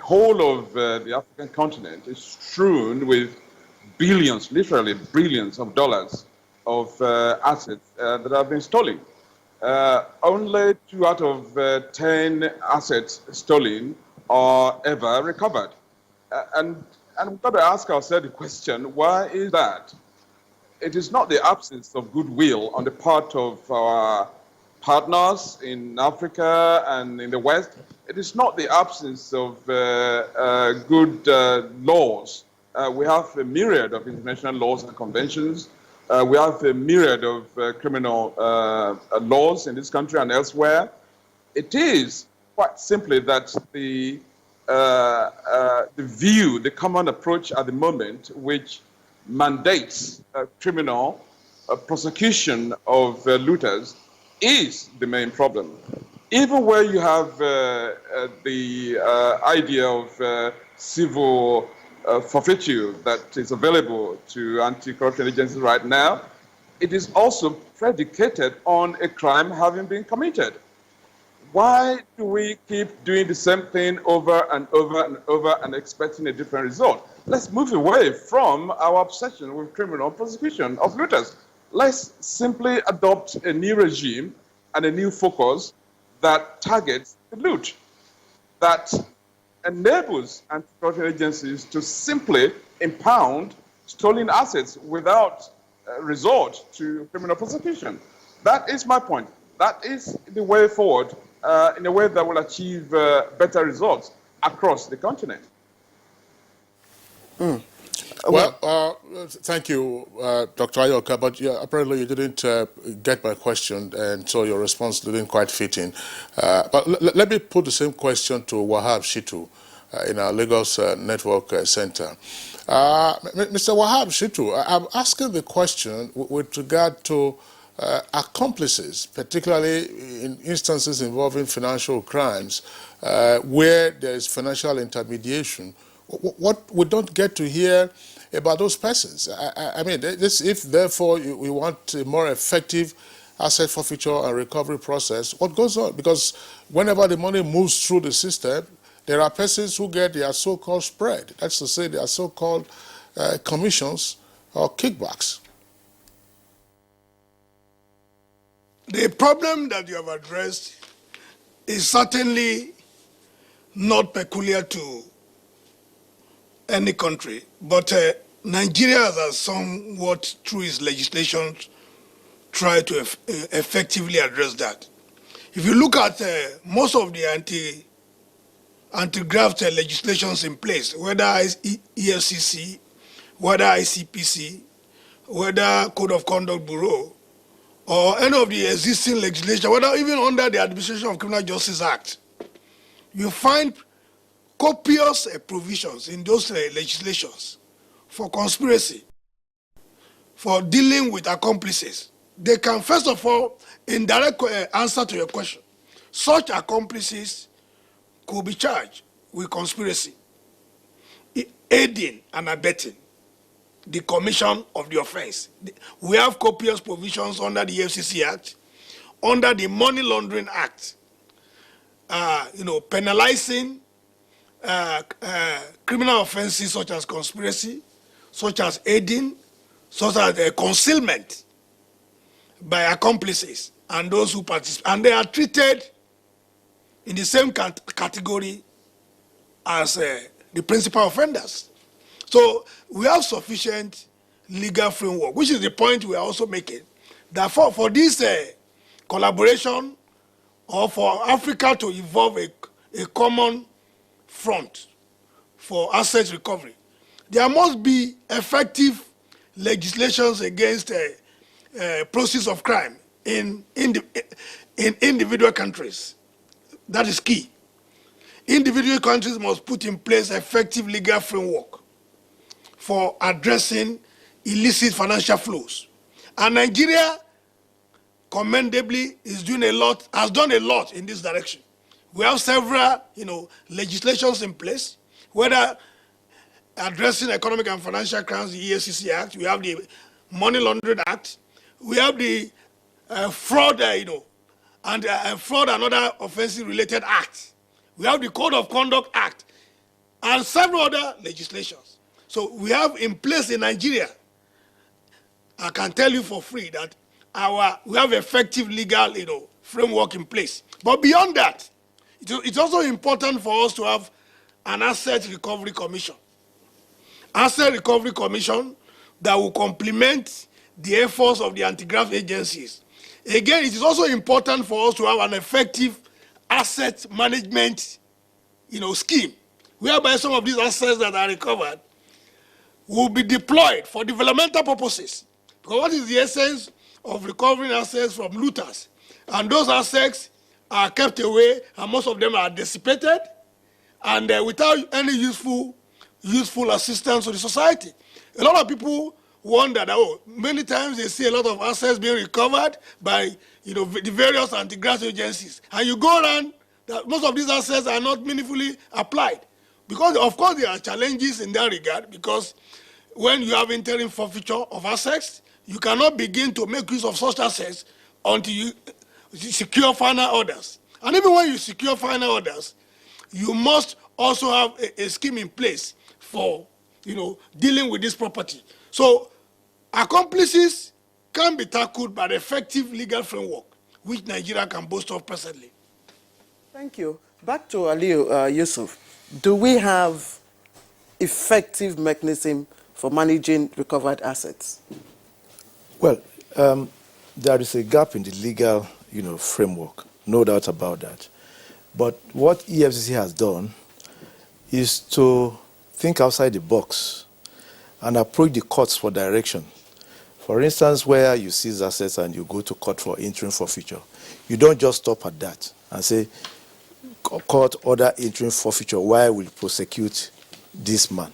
whole of the African continent is strewn with billions, literally billions of dollars of assets that have been stolen. Only 2 out of 10 assets stolen are ever recovered. And we've got to ask ourselves the question, why is that? It is not the absence of goodwill on the part of our partners in Africa and in the West. It is not the absence of good laws. We have a myriad of international laws and conventions. We have a myriad of criminal laws in this country and elsewhere. It is quite simply that the view, the common approach at the moment, which mandates criminal prosecution of looters, is the main problem. Even where you have the idea of civil forfeiture that is available to anti-corruption agencies right now, it is also predicated on a crime having been committed. Why do we keep doing the same thing over and over and over and expecting a different result? let's move away from our obsession with criminal prosecution of looters. Let's simply adopt a new regime and a new focus that targets the loot, that enables anti-corruption agencies to simply impound stolen assets without resort to criminal prosecution. That is my point. That is the way forward in a way that will achieve better results across the continent. Well, thank you, Dr. Ayoka, but apparently you didn't get my question, and so your response didn't quite fit in. But let me put the same question to Wahab Shitu in our Lagos Network Center. Mr. Wahab Shitu, I'm asking the question with regard to accomplices, particularly in instances involving financial crimes, where there is financial intermediation. What we don't get to hear about those persons. I mean, if therefore we want a more effective asset forfeiture and recovery process, what goes on? Because whenever the money moves through the system, there are persons who get their so-called spread. That's to say, their so-called commissions or kickbacks. The problem that you have addressed is certainly not peculiar to any country, but Nigeria has somewhat, through its legislation, tried to effectively address that. If you look at most of the anti-graft legislations in place, whether EFCC, whether ICPC, whether Code of Conduct Bureau, or any of the existing legislation, whether even under the Administration of Criminal Justice Act, you find copious provisions in those legislations for conspiracy, for dealing with accomplices. They can, first of all, in direct answer to your question, such accomplices could be charged with conspiracy, aiding and abetting the commission of the offense. We have copious provisions under the FCC Act, under the Money Laundering Act, penalizing criminal offenses such as conspiracy, such as aiding, such as concealment by accomplices and those who participate. And they are treated in the same category as the principal offenders. So we have sufficient legal framework, which is the point we are also making, that for this collaboration, or for Africa to evolve a common front for asset recovery, there must be effective legislations against proceeds of crime in individual countries. That is key. Individual countries must put in place effective legal framework for addressing illicit financial flows. And Nigeria, commendably, has done a lot in this direction. We have several, legislations in place, whether addressing economic and financial crimes, the EFCC Act, we have the Money Laundering Act, we have the fraud, and fraud and other offensive-related acts. We have the Code of Conduct Act, and several other legislations. So we have in place in Nigeria, I can tell you for free that we have effective legal, framework in place. But beyond that, it's also important for us to have an asset recovery commission. Asset recovery commission that will complement the efforts of the anti-graft agencies. Again, it is also important for us to have an effective asset management, scheme, whereby some of these assets that are recovered will be deployed for developmental purposes. Because what is the essence of recovering assets from looters? And those assets are kept away, and most of them are dissipated, and without any useful assistance to the society. A lot of people wonder that, many times they see a lot of assets being recovered by, the various anti-graft agencies. And you go around, that most of these assets are not meaningfully applied. Because, of course, there are challenges in that regard, because when you have interim forfeiture of assets, you cannot begin to make use of such assets until you secure final orders. And even when you secure final orders, you must also have a scheme in place for dealing with this property. So accomplices can be tackled by the effective legal framework which Nigeria can boast of presently. Thank you. Back to Aliyu Yusuf. Do we have effective mechanism for managing recovered assets? Well, there is a gap in the legal, framework, no doubt about that. But what EFCC has done is to think outside the box and approach the courts for direction. For instance, where you seize assets and you go to court for interim forfeiture, you don't just stop at that and say, court order interim forfeiture, why will prosecute this man?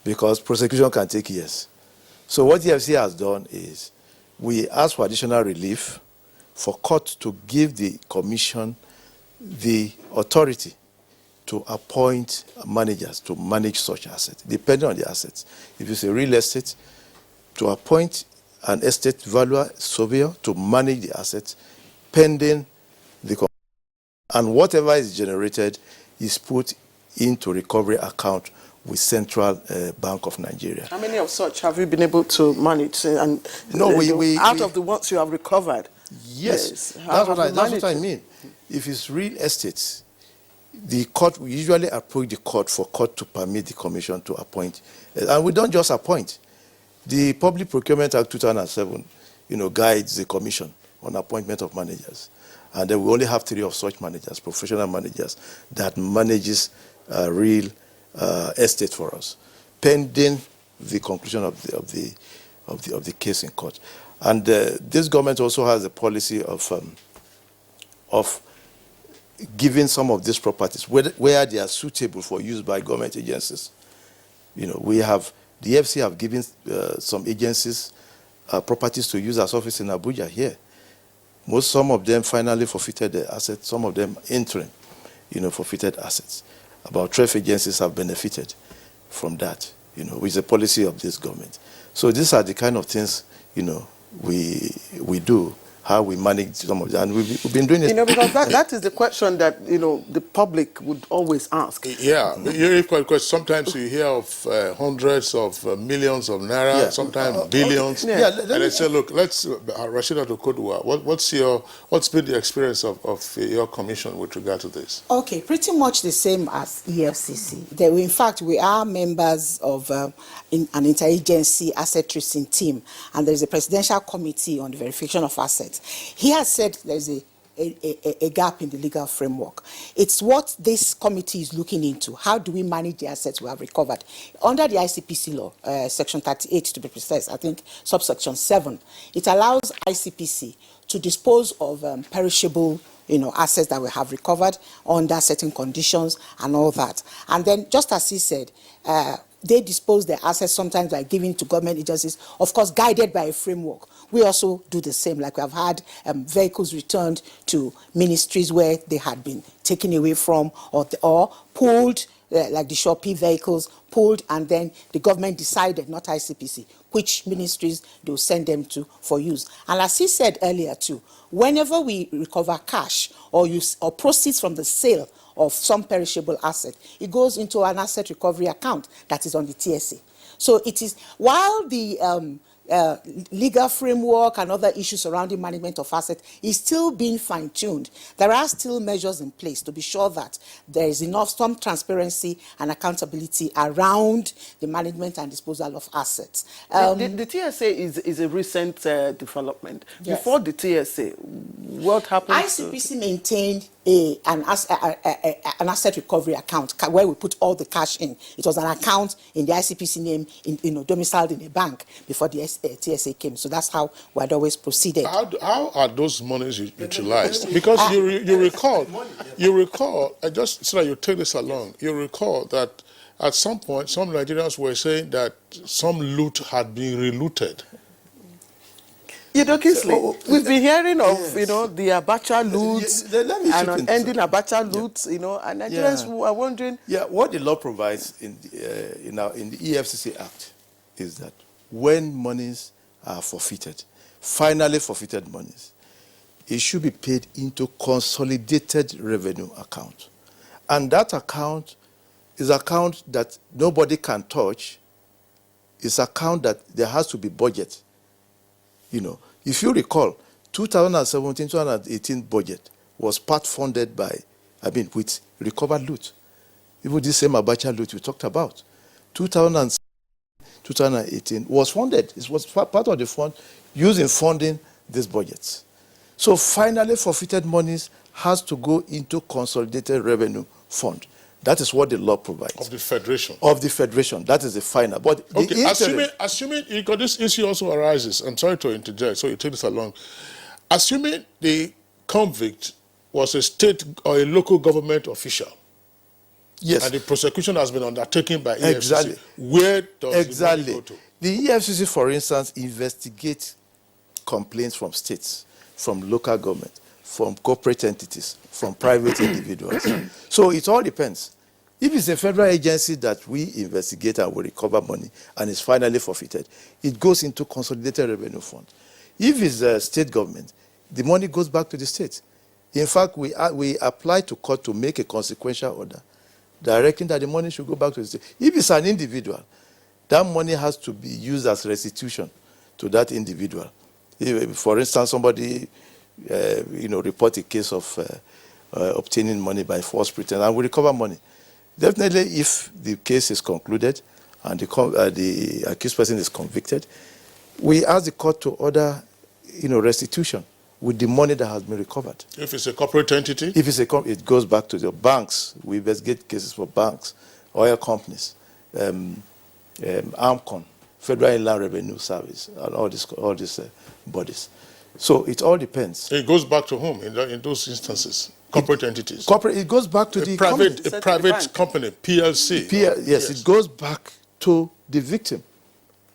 Because prosecution can take years. So what the EFCC has done is we ask for additional relief for court to give the commission the authority to appoint managers to manage such assets, depending on the assets. If it's a real estate, to appoint an estate valuer, surveyor, to manage the assets pending the and whatever is generated is put into recovery account with Central Bank of Nigeria. How many of such have you been able to manage? And out of the ones you have recovered? Yes, that's what I mean. If it's real estate, the court, we usually approach the court for court to permit the commission to appoint. And we don't just appoint. The Public Procurement Act 2007, guides the commission on appointment of managers. And then we only have 3 of such managers, professional managers, that manages real estate for us, pending the conclusion of the case in court. And this government also has a policy of giving some of these properties where they are suitable for use by government agencies. We have, the FC have given some agencies properties to use as office in Abuja here. Some of them finally forfeited their assets, some of them interim, forfeited assets. About 12 agencies have benefited from that, with the policy of this government. So these are the kind of things, we do, how we manage some of that, and we've been doing it. Because that is the question that, the public would always ask. Yeah, because sometimes you hear of hundreds of millions of naira, sometimes billions, and they say, look, let's, Rashida Kodua, what's been the experience of your commission with regard to this? Okay, pretty much the same as EFCC. In fact, we are members of an interagency asset tracing team, and there's a presidential committee on the verification of assets. He has said there's a gap in the legal framework. It's what this committee is looking into. How do we manage the assets we have recovered? Under the ICPC law, section 38 to be precise, I think subsection 7, it allows ICPC to dispose of perishable assets that we have recovered under certain conditions and all that. And then, just as he said, they dispose their assets sometimes by giving to government agencies, of course, guided by a framework. We also do the same, like we have had vehicles returned to ministries where they had been taken away from or pulled, like the Shopee vehicles, pulled, and then the government decided, not ICPC, which ministries they will send them to for use. And as he said earlier too, whenever we recover cash or proceeds from the sale of some perishable asset, it goes into an asset recovery account that is on the TSA. So it is, while the legal framework and other issues surrounding management of assets is still being fine-tuned, there are still measures in place to be sure that there is some transparency and accountability around the management and disposal of assets. The TSA is a recent development. Yes. Before the TSA, what happened? ICPC maintained an asset recovery account where we put all the cash in. It was an account in the ICPC name, domiciled in a bank before the TSA came. So that's how we had always proceeded. How are those monies utilized? Because you recall, just so that you take this along, you recall that at some point, some Nigerians were saying that some loot had been relooted. Kingsley, we've been hearing of, the Abacha loot and ending Abacha loot, and Nigerians are wondering. Yeah, what the law provides in the EFCC Act is that when monies are forfeited, finally forfeited monies, it should be paid into consolidated revenue account. And that account is an account that nobody can touch is account that there has to be budget. You know, if you recall, 2017-2018 budget was part funded by, with recovered loot. Even this same Abacha loot we talked about. 2018 was funded. It was part of the fund used in funding these budgets. So finally, forfeited monies has to go into consolidated revenue fund. That is what the law provides. Of the federation. Of the federation. That is the final. But the okay, assuming because this issue also arises, I'm sorry to interject, so you take this along. Assuming the convict was a state or a local government official. Yes. And the prosecution has been undertaken by EFCC. Exactly. Where does the money go to? The EFCC, for instance, investigates complaints from states, from local government, from corporate entities, from private individuals. So it all depends. If it's a federal agency that we investigate and we recover money and it's finally forfeited, it goes into consolidated revenue fund. If it's a state government, the money goes back to the state. In fact, we apply to court to make a consequential order directing that the money should go back to the state. If it's an individual, that money has to be used as restitution to that individual. If, for instance, somebody report a case of obtaining money by false pretense and we recover money. Definitely, if the case is concluded and the accused person is convicted, we ask the court to order, restitution with the money that has been recovered. If it's a corporate entity? If it's it goes back to the banks. We investigate cases for banks, oil companies, AMCON, Federal Inland Revenue Service, and all these bodies. So it all depends. It goes back to whom in those instances? Corporate entities? It goes back to the private company, PLC. Yes, it goes back to the victim,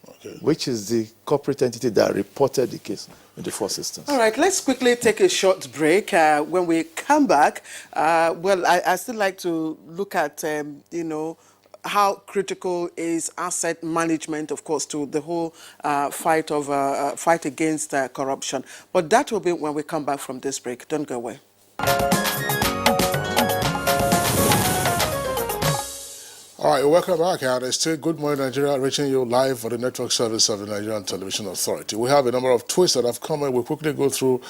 okay, which is the corporate entity that reported the case in the first instance. All right, let's quickly take a short break. When we come back, I still like to look at, how critical is asset management, of course, to the whole fight against corruption. But that will be when we come back from this break. Don't go away. All right, welcome back. And it's still Good Morning Nigeria, reaching you live for the network service of the Nigerian Television Authority. We have a number of tweets that have come in. We'll quickly go through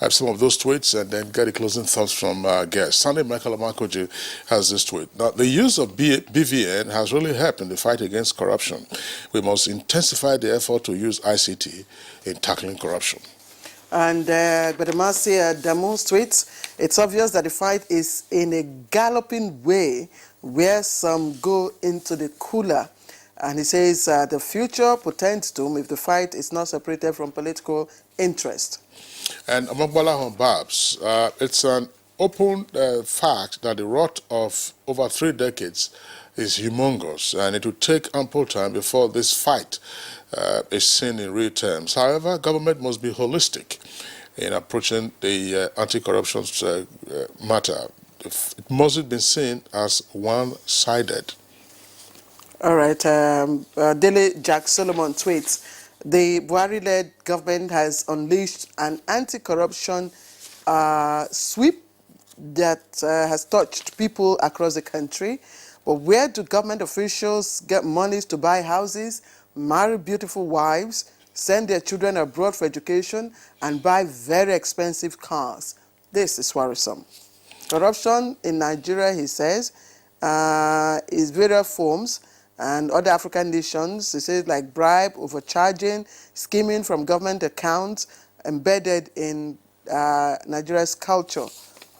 some of those tweets and then get the closing thoughts from our guests. Sunday Michael Amakoji has this tweet. Now, the use of BVN has really helped in the fight against corruption. We must intensify the effort to use ICT in tackling corruption. And Badamasi Damo's tweets, it's obvious that the fight is in a galloping way where some go into the cooler. And he says the future portends doom if the fight is not separated from political interest. And Amogbala Babs, it's an open fact that the rot of over 3 decades is humongous, and it will take ample time before this fight is seen in real terms. However, government must be holistic in approaching the anti-corruption matter. It mustn't be seen as one-sided. All right. Daily Jack Solomon tweets, the Buhari-led government has unleashed an anti-corruption sweep that has touched people across the country. But where do government officials get monies to buy houses, marry beautiful wives, send their children abroad for education, and buy very expensive cars? This is worrisome. Corruption in Nigeria, he says, is various forms, and other African nations, he says, like bribe, overcharging, skimming from government accounts, embedded in Nigeria's culture.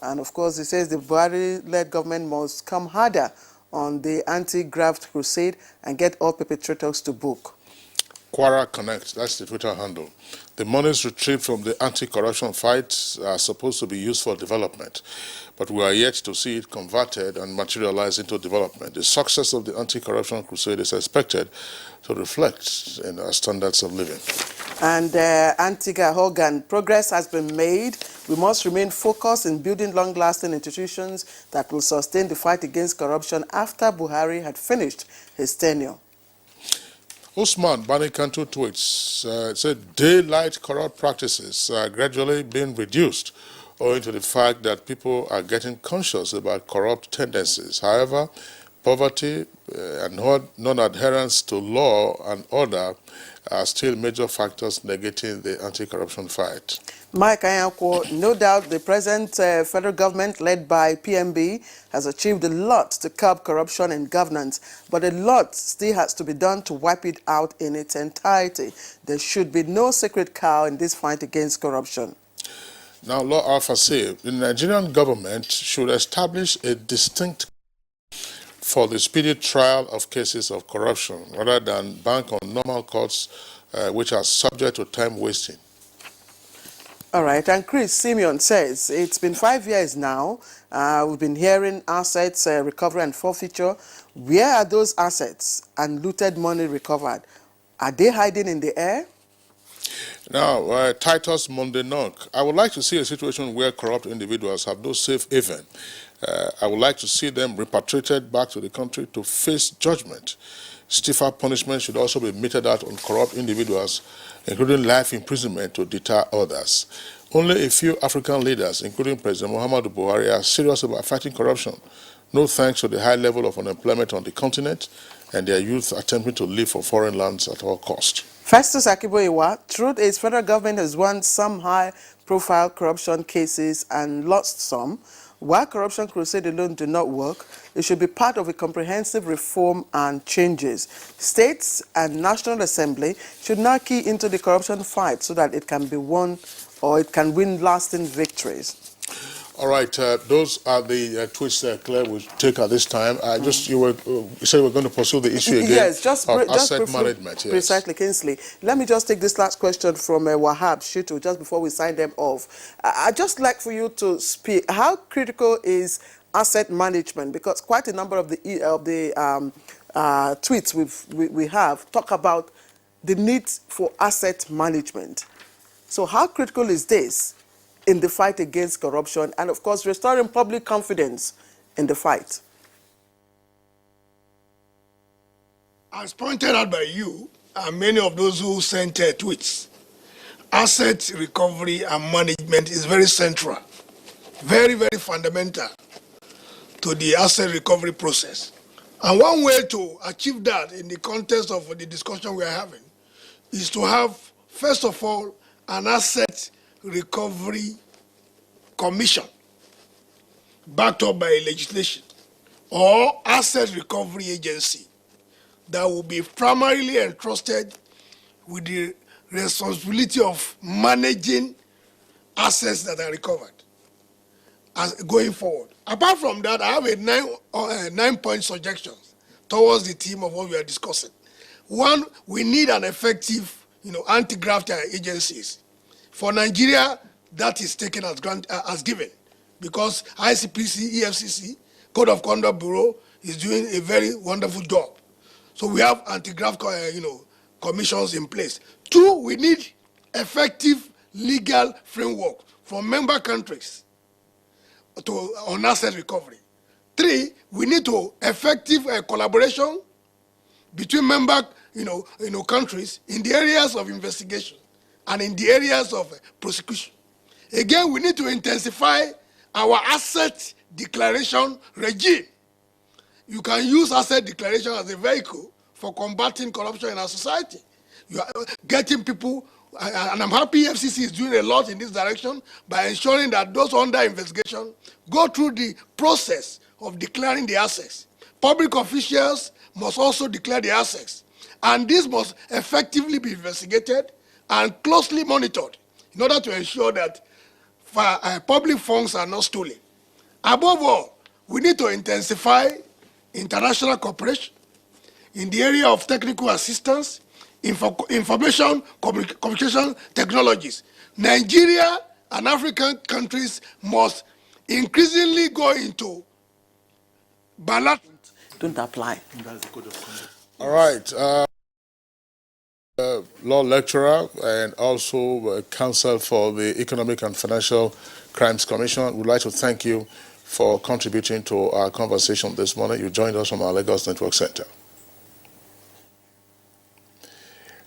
And of course, he says the Buhari-led government must come harder on the anti-graft crusade and get all perpetrators to book. Quara Connect, that's the Twitter handle. The monies retrieved from the anti-corruption fight are supposed to be used for development, but we are yet to see it converted and materialized into development. The success of the anti-corruption crusade is expected to reflect in our standards of living. And Antigua Hogan, progress has been made. We must remain focused in building long-lasting institutions that will sustain the fight against corruption after Buhari had finished his tenure. Usman Banikantu tweets, said daylight corrupt practices are gradually being reduced owing to the fact that people are getting conscious about corrupt tendencies. However, poverty, and non-adherence to law and order are still major factors negating the anti-corruption fight. Mike Ayakwo, no doubt the present federal government led by PMB has achieved a lot to curb corruption and governance, but a lot still has to be done to wipe it out in its entirety. There should be no sacred cow in this fight against corruption. Now, Law Alpha said the Nigerian government should establish a distinct for the speedy trial of cases of corruption rather than bank on normal courts which are subject to time wasting. All right, and Chris Simeon says, it's been 5 years now. We've been hearing assets recovery and forfeiture. Where are those assets and looted money recovered? Are they hiding in the air? Now, Titus Mondenok, I would like to see a situation where corrupt individuals have no safe haven. I would like to see them repatriated back to the country to face judgment. Stiffer punishment should also be meted out on corrupt individuals, including life imprisonment to deter others. Only a few African leaders, including President Muhammadu Buhari, are serious about fighting corruption. No thanks to the high level of unemployment on the continent and their youth attempting to live for foreign lands at all cost. Festus Akiboiwa, truth is federal government has won some high-profile corruption cases and lost some. While corruption crusade alone do not work, it should be part of a comprehensive reform and changes. States and National Assembly should now key into the corruption fight so that it can be won or it can win lasting victories. All right, those are the tweets Claire will take at this time. You said you were going to pursue the issue again. Yes, just asset management. Yes. Precisely, Kingsley. Let me just take this last question from Wahab Shitu just before we sign them off. I'd just like for you to speak. How critical is asset management? Because quite a number of the tweets we have talk about the need for asset management. So how critical is this in the fight against corruption and, of course, restoring public confidence in the fight? As pointed out by you and many of those who sent tweets, asset recovery and management is very central, very, very fundamental to the asset recovery process. And one way to achieve that in the context of the discussion we are having is to have, first of all, an asset recovery commission backed up by legislation or asset recovery agency that will be primarily entrusted with the responsibility of managing assets that are recovered as going forward. Apart from that, I have a 9-point suggestions towards the theme of what we are discussing. One, we need an effective, anti-graft agencies. For Nigeria, that is taken as given, because ICPC, EFCC, Code of Conduct Bureau is doing a very wonderful job. So we have anti-graft, commissions in place. Two, we need effective legal framework from member countries on asset recovery. Three, we need to effective collaboration between member countries in the areas of investigation and in the areas of prosecution. Again, we need to intensify our asset declaration regime. You can use asset declaration as a vehicle for combating corruption in our society. You are getting people, and I'm happy FCC is doing a lot in this direction by ensuring that those under investigation go through the process of declaring the assets. Public officials must also declare the assets, and this must effectively be investigated and closely monitored in order to ensure that public funds are not stolen. Above all, we need to intensify international cooperation in the area of technical assistance, information communication technologies. Nigeria and African countries must increasingly go into balance. Don't apply. All right. Law lecturer and also counsel for the Economic and Financial Crimes Commission. We'd like to thank you for contributing to our conversation this morning. You joined us from our Lagos Network Center.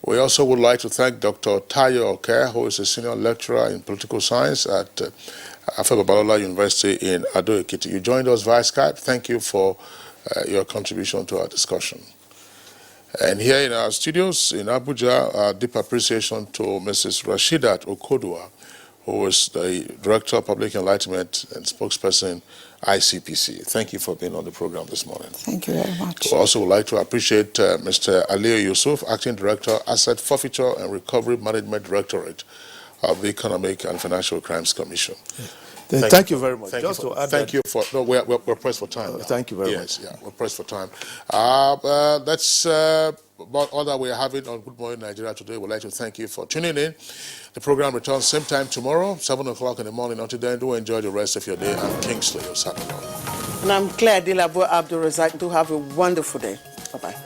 We also would like to thank Dr. Tayo Oke, who is a senior lecturer in political science at Afebabalola University in Ado Ekiti. You joined us via Skype. Thank you for your contribution to our discussion. And here in our studios in Abuja, our deep appreciation to Mrs. Rashidat Okodua, who is the Director of Public Enlightenment and spokesperson, ICPC. Thank you for being on the program this morning. Thank you very much. We also would like to appreciate Mr. Aliyu Yusuf, Acting Director, Asset Forfeiture and Recovery Management Directorate of the Economic and Financial Crimes Commission. Thank you very much. Thank you for, no, we're pressed for time. Thank you very much. Yes, we're pressed for time. That's about all that we're having on Good Morning Nigeria today. We'd like to thank you for tuning in. The program returns same time tomorrow, 7 o'clock in the morning. Until then, do enjoy the rest of your day. I'm Kingsley Osapalo. And I'm Claire Dilabo Abdul Razak. Do have a wonderful day. Bye-bye.